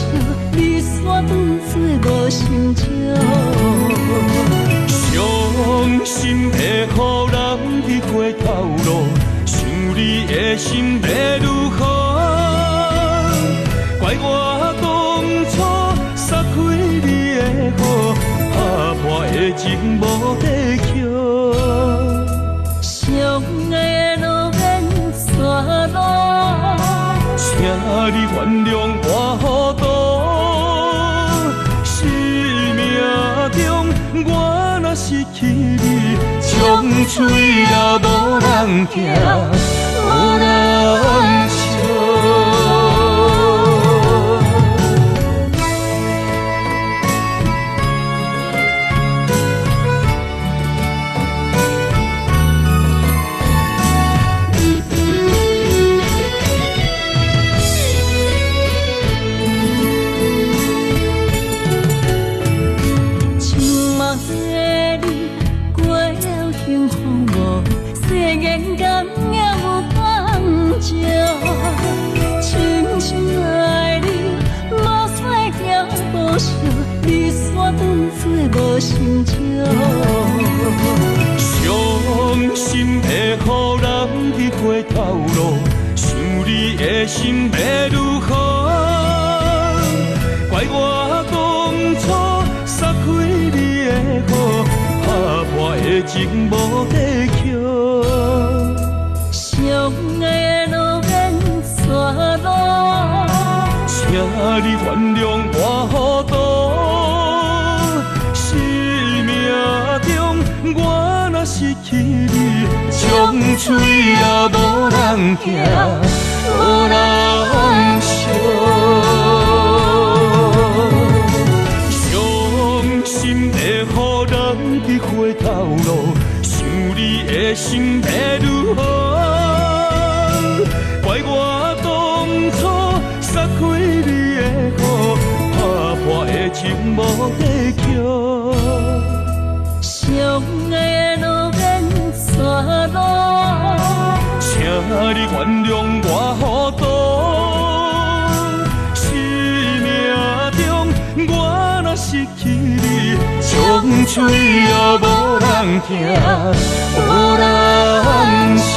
惜，你煞当作无心照。伤心会予人去过头路，想你的心要如何？怪我当初撒开你的好，打破的情无地桥。相爱的路免山路，请你原谅我糊涂。生命中我若失去你，将嘴也无人听，无人笑。你煞当作无心照，伤心会予人去过头路，想你的心要如何？怪我当初撒开你的好，打破的情无地桥。相爱的路免山路，请你原谅我糊涂。生命中我若失去你，将嘴也无人听，无人笑。伤心会予人去回头路，想你的心要如何？怪我当初撒开你的好，打破的情无地桥。相爱的路免山路，请你原谅我糊涂。生命中我若失去你，将嘴也无人听，无人笑。